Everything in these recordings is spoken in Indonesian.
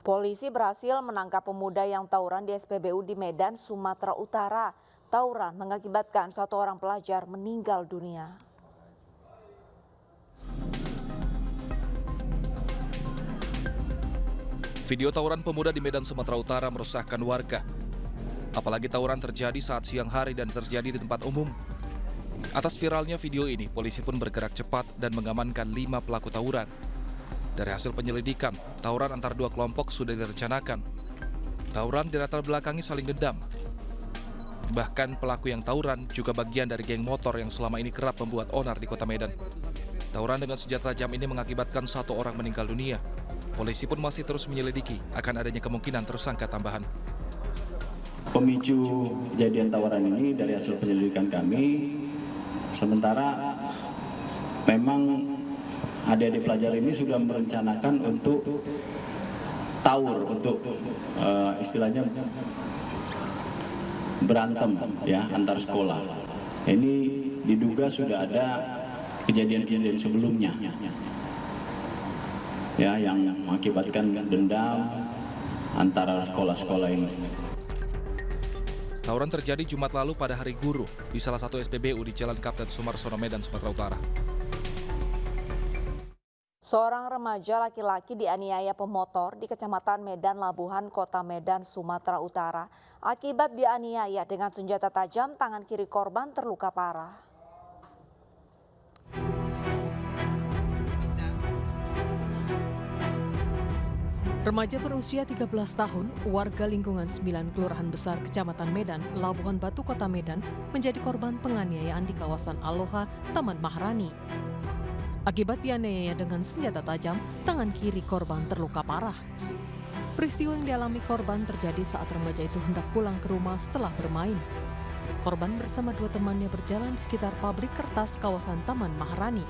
Polisi berhasil menangkap pemuda yang tawuran di SPBU di Medan, Sumatera Utara. Tawuran mengakibatkan satu orang pelajar meninggal dunia. Video tawuran pemuda di Medan, Sumatera Utara meresahkan warga. Apalagi tawuran terjadi saat siang hari dan terjadi di tempat umum. Atas viralnya video ini, polisi pun bergerak cepat dan mengamankan 5 pelaku tawuran. Dari hasil penyelidikan, tawuran antar dua kelompok sudah direncanakan. Tawuran dilatar belakangi saling dendam. Bahkan pelaku yang tawuran juga bagian dari geng motor yang selama ini kerap membuat onar di kota Medan. Tawuran dengan senjata tajam ini mengakibatkan satu orang meninggal dunia. Polisi pun masih terus menyelidiki akan adanya kemungkinan tersangka tambahan. Pemicu kejadian tawuran ini dari hasil penyelidikan kami, sementara memang adik-adik pelajar ini sudah merencanakan untuk tawur, untuk istilahnya berantem ya antar sekolah. Ini diduga sudah ada kejadian-kejadian sebelumnya ya yang mengakibatkan dendam antara sekolah-sekolah ini. Tawuran terjadi Jumat lalu pada hari guru di salah satu SPBU di Jalan Kapten Sumarsono, Medan, Sumatera Utara. Seorang remaja laki-laki dianiaya pemotor di Kecamatan Medan Labuhan, Kota Medan, Sumatera Utara. Akibat dianiaya dengan senjata tajam, tangan kiri korban terluka parah. Remaja berusia 13 tahun, warga lingkungan 9 Kelurahan Besar Kecamatan Medan, Labuhan Batu, Kota Medan, menjadi korban penganiayaan di kawasan Aloha, Taman Maharani. Akibat dianiaya dengan senjata tajam, tangan kiri korban terluka parah. Peristiwa yang dialami korban terjadi saat remaja itu hendak pulang ke rumah setelah bermain. Korban bersama dua temannya berjalan di sekitar pabrik kertas kawasan Taman Maharani.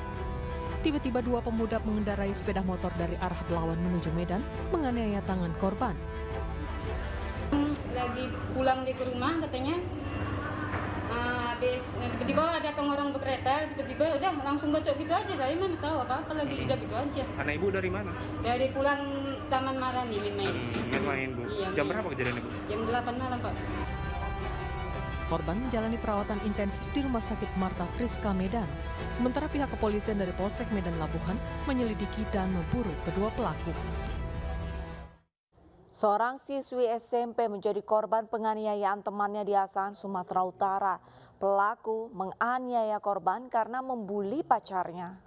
Tiba-tiba dua pemuda mengendarai sepeda motor dari arah berlawan menuju Medan menganiaya tangan korban. Lagi pulang ke rumah katanya, tiba-tiba ada orang berkereta, tiba-tiba udah langsung bacok gitu aja. Saya mana tahu apa-apa lagi, udah gitu aja. Anak ibu dari mana? Dari pulang Taman Maharani main-main. Main-main Bu. Iya, Jam main. berapa kejadian ibu? Jam 8 malam Pak. Korban menjalani perawatan intensif di Rumah Sakit Marta Friska Medan. Sementara pihak kepolisian dari Polsek Medan Labuhan menyelidiki dan memburu kedua pelaku. Seorang siswi SMP menjadi korban penganiayaan temannya di Asahan, Sumatera Utara. Pelaku menganiaya korban karena membuli pacarnya.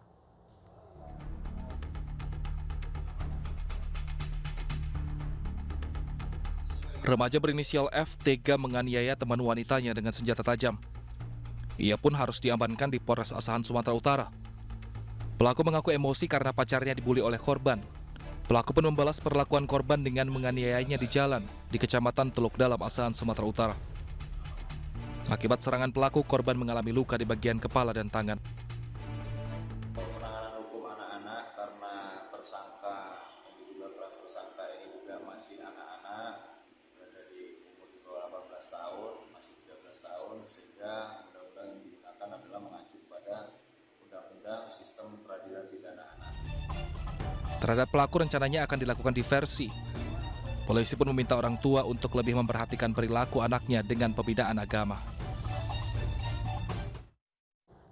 Remaja berinisial F tega menganiaya teman wanitanya dengan senjata tajam. Ia pun harus diamankan di Polres Asahan, Sumatera Utara. Pelaku mengaku emosi karena pacarnya dibuli oleh korban. Pelaku pun membalas perlakuan korban dengan menganiayanya di jalan di Kecamatan Teluk Dalam, Asahan, Sumatera Utara. Akibat serangan pelaku, korban mengalami luka di bagian kepala dan tangan. Penanganan hukum anak-anak karena tersangka yang diduga kelas tersangka ini juga masih anak-anak dari umur di bawah 18 tahun, masih 13 tahun, sehingga undang-undang yang digunakan adalah mengacu pada Undang-Undang Sistem Peradilan Pidana Anak. Terhadap pelaku rencananya akan dilakukan diversi. Polisi pun meminta orang tua untuk lebih memperhatikan perilaku anaknya dengan pembinaan agama.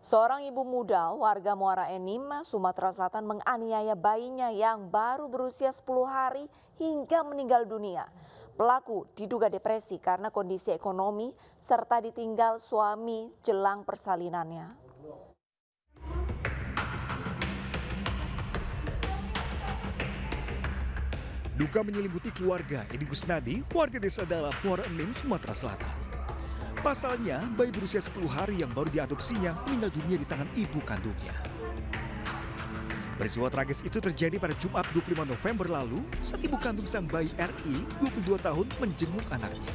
Seorang ibu muda warga Muara Enim, Sumatera Selatan menganiaya bayinya yang baru berusia 10 hari hingga meninggal dunia. Pelaku diduga depresi karena kondisi ekonomi serta ditinggal suami jelang persalinannya. Duka menyelimuti keluarga Edi Gusnadi, warga desa Dalam, Muara Enim, Sumatera Selatan. Pasalnya, bayi berusia 10 hari yang baru diadopsinya meninggal dunia di tangan ibu kandungnya. Peristiwa tragis itu terjadi pada Jumat 25 November lalu saat ibu kandung sang bayi RI, 22 tahun, menjenguk anaknya.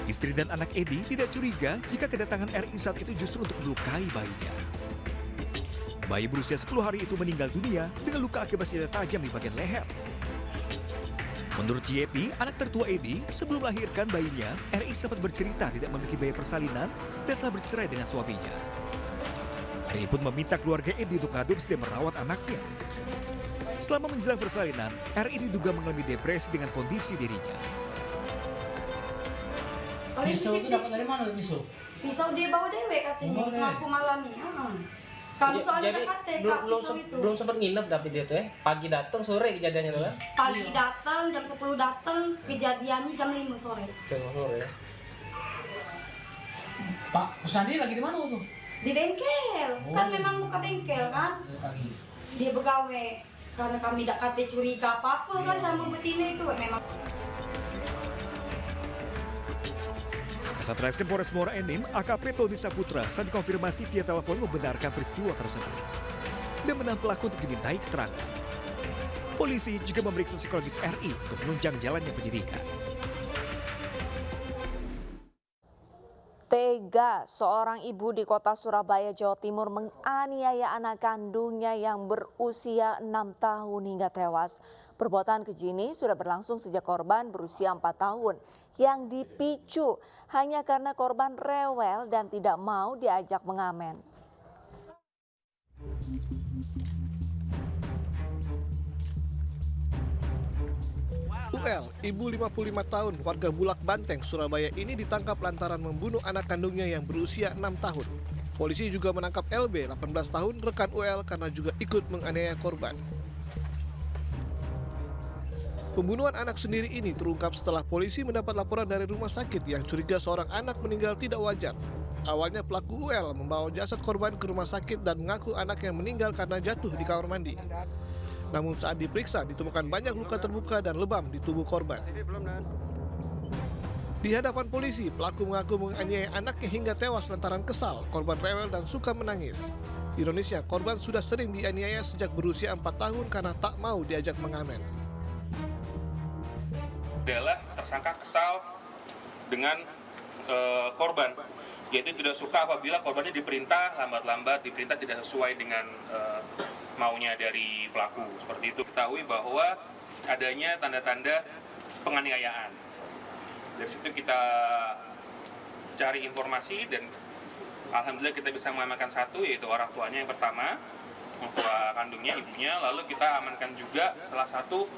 Istri dan anak Edi tidak curiga jika kedatangan RI saat itu justru untuk melukai bayinya. Bayi berusia 10 hari itu meninggal dunia dengan luka akibat senjata tajam di bagian leher. Menurut Yeti, anak tertua Edi, sebelum melahirkan bayinya, RI sempat bercerita tidak memiliki biaya persalinan dan telah bercerai dengan suaminya. RI pun meminta keluarga Edi untuk mengadopsi dan merawat anaknya. Selama menjelang persalinan, RI diduga mengalami depresi dengan kondisi dirinya. Pisau itu dapat dari mana pisau? Pisau dia bawa dewek katanya, ngaku malamnya. Kami soalnya Jadi, dekat pisau itu. belum sempat nginep tapi dia tuh pagi datang sore kejadiannya tuh kan? Pagi datang, jam 10 datang, kejadiannya jam 5 sore. Sore. Pak Kusandi lagi di mana tuh? Di bengkel, kan memang buka bengkel kan? Pagi. Dia begawe, karena kami tidak kata curiga apa-apa kan sama betina itu memang. Satreskrim Polres Muara Enim, AKP Tony Saputra saat dikonfirmasi via telepon membenarkan peristiwa tersebut dan menahan pelaku untuk dimintai keterangan. Polisi juga memeriksa psikologis RI untuk menunjang jalannya penyidikan. Tega seorang ibu di kota Surabaya, Jawa Timur menganiaya anak kandungnya yang berusia 6 tahun hingga tewas. Perbuatan keji ini sudah berlangsung sejak korban berusia 4 tahun yang dipicu hanya karena korban rewel dan tidak mau diajak mengamen. UL, ibu 55 tahun, warga Bulak Banteng, Surabaya ini ditangkap lantaran membunuh anak kandungnya yang berusia 6 tahun. Polisi juga menangkap LB, 18 tahun, rekan UL karena juga ikut menganiaya korban. Pembunuhan anak sendiri ini terungkap setelah polisi mendapat laporan dari rumah sakit yang curiga seorang anak meninggal tidak wajar. Awalnya pelaku UL membawa jasad korban ke rumah sakit dan mengaku anak yang meninggal karena jatuh di kamar mandi. Namun saat diperiksa ditemukan banyak luka terbuka dan lebam di tubuh korban. Di hadapan polisi, pelaku mengaku menganiaya anaknya hingga tewas lantaran kesal, korban rewel dan suka menangis. Ironisnya, korban sudah sering dianiaya sejak berusia 4 tahun karena tak mau diajak mengamen. Adalah tersangka kesal dengan korban, yaitu tidak suka apabila korbannya diperintah lambat-lambat, diperintah tidak sesuai dengan maunya dari pelaku. Seperti itu, ketahui bahwa adanya tanda-tanda penganiayaan. Dari situ kita cari informasi dan alhamdulillah kita bisa mengamankan satu, yaitu orang tuanya yang pertama, orang tua kandungnya, ibunya. Lalu kita amankan juga salah satu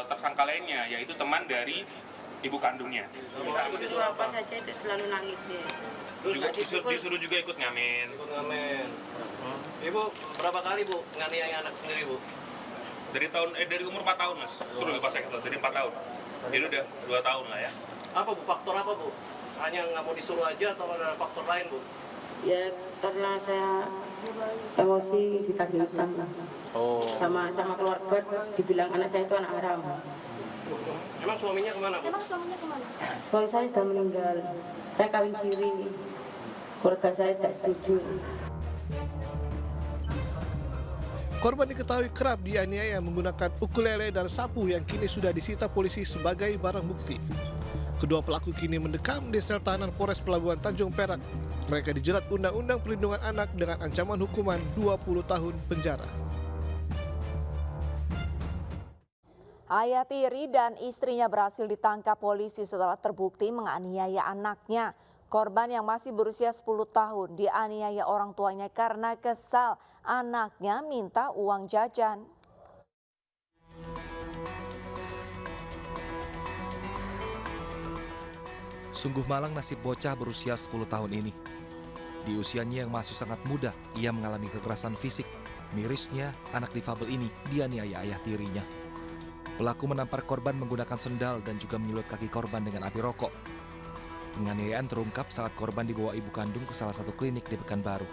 tersangka lainnya, yaitu teman dari ibu kandungnya. Disuruh apa saja itu selalu nangis ya. Juga disuruh juga ikut ngamen. Ibu berapa kali Bu nganiaya anak sendiri Bu? Dari umur 4 tahun Mas. Suruh pas saya dari 4 tahun. Jadi udah 2 tahun lah ya. Apa Bu, faktor apa Bu? Hanya nggak mau disuruh aja atau ada faktor lain Bu? Ya karena saya emosi ditagihkan sama keluarga, dibilang anak saya itu anak haram. Emang suaminya kemana Bu? Suami saya sudah meninggal, saya kawin siri, keluarga saya tidak setuju. Korban diketahui kerap dianiaya menggunakan ukulele dan sapu yang kini sudah disita polisi sebagai barang bukti. Kedua pelaku kini mendekam di sel tahanan Polres Pelabuhan Tanjung Perak. Mereka dijerat Undang-Undang Perlindungan Anak dengan ancaman hukuman 20 tahun penjara. Ayah tiri dan istrinya berhasil ditangkap polisi setelah terbukti menganiaya anaknya. Korban yang masih berusia 10 tahun dianiaya orang tuanya karena kesal anaknya minta uang jajan. Sungguh malang nasib bocah berusia 10 tahun ini. Di usianya yang masih sangat muda, ia mengalami kekerasan fisik. Mirisnya, anak difabel ini dianiaya ayah tirinya. Pelaku menampar korban menggunakan sendal dan juga menyulut kaki korban dengan api rokok. Penganiayaan terungkap saat korban dibawa ibu kandung ke salah satu klinik di Pekanbaru.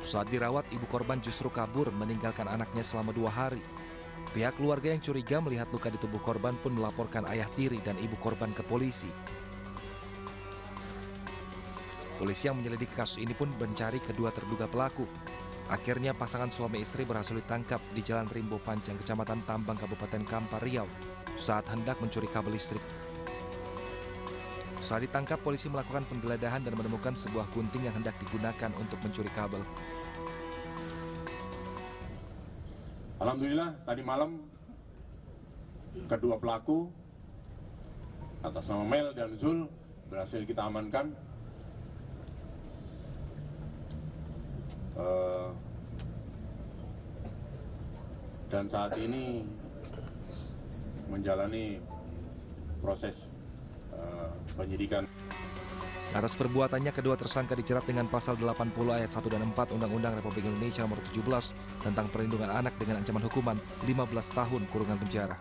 Saat dirawat, ibu korban justru kabur meninggalkan anaknya selama 2 hari. Pihak keluarga yang curiga melihat luka di tubuh korban pun melaporkan ayah tiri dan ibu korban ke polisi. Polisi yang menyelidiki kasus ini pun mencari kedua terduga pelaku. Akhirnya pasangan suami istri berhasil ditangkap di Jalan Rimbo Panjang, Kecamatan Tambang, Kabupaten Kampar Riau saat hendak mencuri kabel listrik. Saat ditangkap, polisi melakukan penggeledahan dan menemukan sebuah gunting yang hendak digunakan untuk mencuri kabel. Alhamdulillah tadi malam kedua pelaku atas nama Mel dan Zul berhasil kita amankan. dan saat ini menjalani proses penyidikan. Atas perbuatannya, kedua tersangka dijerat dengan pasal 80 ayat 1 dan 4 Undang-Undang Republik Indonesia Nomor 17 tentang Perlindungan Anak dengan ancaman hukuman 15 tahun kurungan penjara.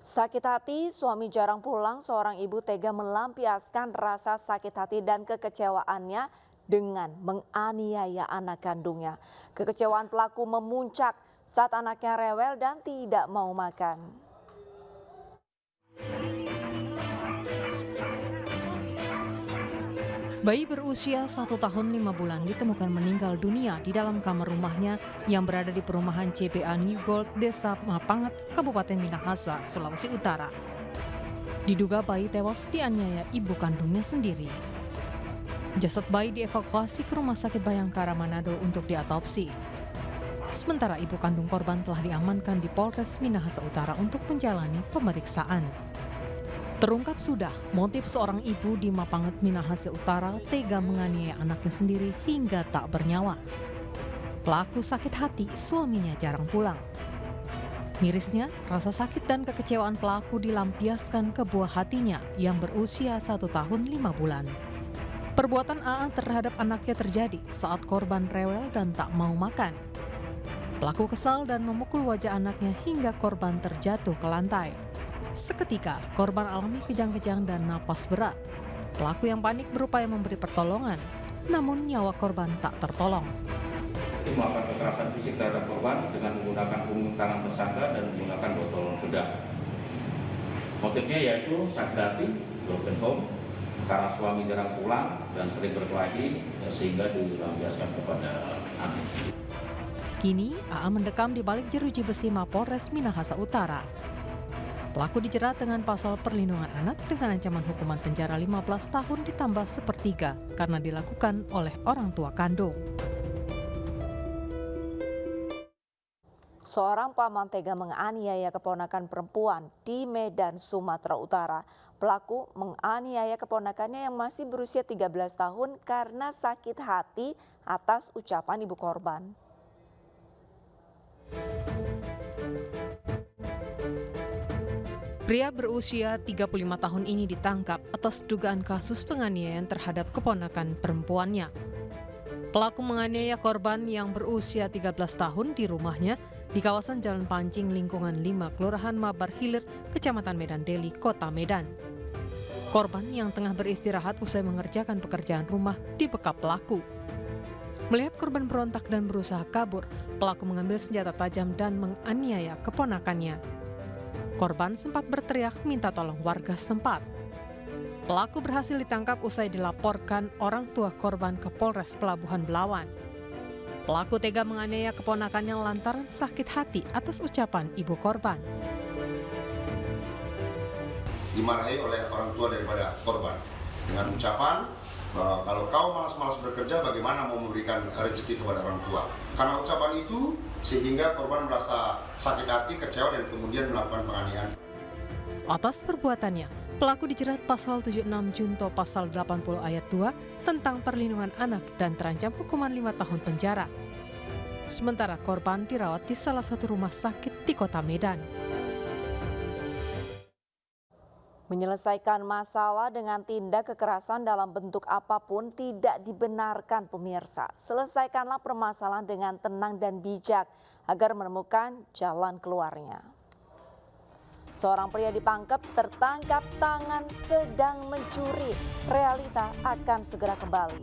Sakit hati, suami jarang pulang, seorang ibu tega melampiaskan rasa sakit hati dan kekecewaannya dengan menganiaya anak kandungnya. Kekecewaan pelaku memuncak saat anaknya rewel dan tidak mau makan. Bayi berusia 1 tahun 5 bulan ditemukan meninggal dunia di dalam kamar rumahnya yang berada di perumahan CPA New Gold, Desa Mapanget, Kabupaten Minahasa, Sulawesi Utara. Diduga bayi tewas dianiaya ibu kandungnya sendiri. Jasad bayi dievakuasi ke Rumah Sakit Bayangkara Manado untuk diotopsi. Sementara ibu kandung korban telah diamankan di Polres Minahasa Utara untuk menjalani pemeriksaan. Terungkap sudah motif seorang ibu di Mapanget, Minahasa Utara tega menganiaya anaknya sendiri hingga tak bernyawa. Pelaku sakit hati suaminya jarang pulang. Mirisnya, rasa sakit dan kekecewaan pelaku dilampiaskan ke buah hatinya yang berusia 1 tahun 5 bulan. Perbuatan AA terhadap anaknya terjadi saat korban rewel dan tak mau makan. Pelaku kesal dan memukul wajah anaknya hingga korban terjatuh ke lantai. Seketika, korban alami kejang-kejang dan napas berat. Pelaku yang panik berupaya memberi pertolongan, namun nyawa korban tak tertolong. Melakukan kekerasan fisik terhadap korban dengan menggunakan punggung tangan tersangka dan menggunakan botol bedak. Motifnya yaitu sakit hati, broken home, karena suami jarang pulang dan sering berkelahi sehingga dilampiaskan kepada anak. Kini, AA mendekam di balik jeruji besi Mapolres Minahasa Utara. Pelaku dijerat dengan pasal perlindungan anak dengan ancaman hukuman penjara 15 tahun ditambah 1/3 karena dilakukan oleh orang tua kandung. Seorang paman tega menganiaya keponakan perempuan di Medan, Sumatera Utara. Pelaku menganiaya keponakannya yang masih berusia 13 tahun karena sakit hati atas ucapan ibu korban. Pria berusia 35 tahun ini ditangkap atas dugaan kasus penganiayaan terhadap keponakan perempuannya. Pelaku menganiaya korban yang berusia 13 tahun di rumahnya di kawasan Jalan Pancing lingkungan 5 Kelurahan Mabar Hilir, Kecamatan Medan Deli, Kota Medan. Korban yang tengah beristirahat usai mengerjakan pekerjaan rumah dibekap pelaku. Melihat korban berontak dan berusaha kabur, pelaku mengambil senjata tajam dan menganiaya keponakannya. Korban sempat berteriak minta tolong warga setempat. Pelaku berhasil ditangkap usai dilaporkan orang tua korban ke Polres Pelabuhan Belawan. Pelaku tega menganiaya keponakannya lantaran sakit hati atas ucapan ibu korban. Dimarahi oleh orang tua daripada korban dengan ucapan bahwa kalau kau malas-malas bekerja bagaimana mau memberikan rezeki kepada orang tua. Karena ucapan itu sehingga korban merasa sakit hati, kecewa dan kemudian melakukan penganiayaan. Atas perbuatannya, pelaku dijerat pasal 76 Junto pasal 80 ayat 2 tentang perlindungan anak dan terancam hukuman 5 tahun penjara. Sementara korban dirawat di salah satu rumah sakit di Kota Medan. Menyelesaikan masalah dengan tindak kekerasan dalam bentuk apapun tidak dibenarkan, pemirsa. Selesaikanlah permasalahan dengan tenang dan bijak agar menemukan jalan keluarnya. Seorang pria ditangkap tertangkap tangan sedang mencuri. Realita akan segera kembali.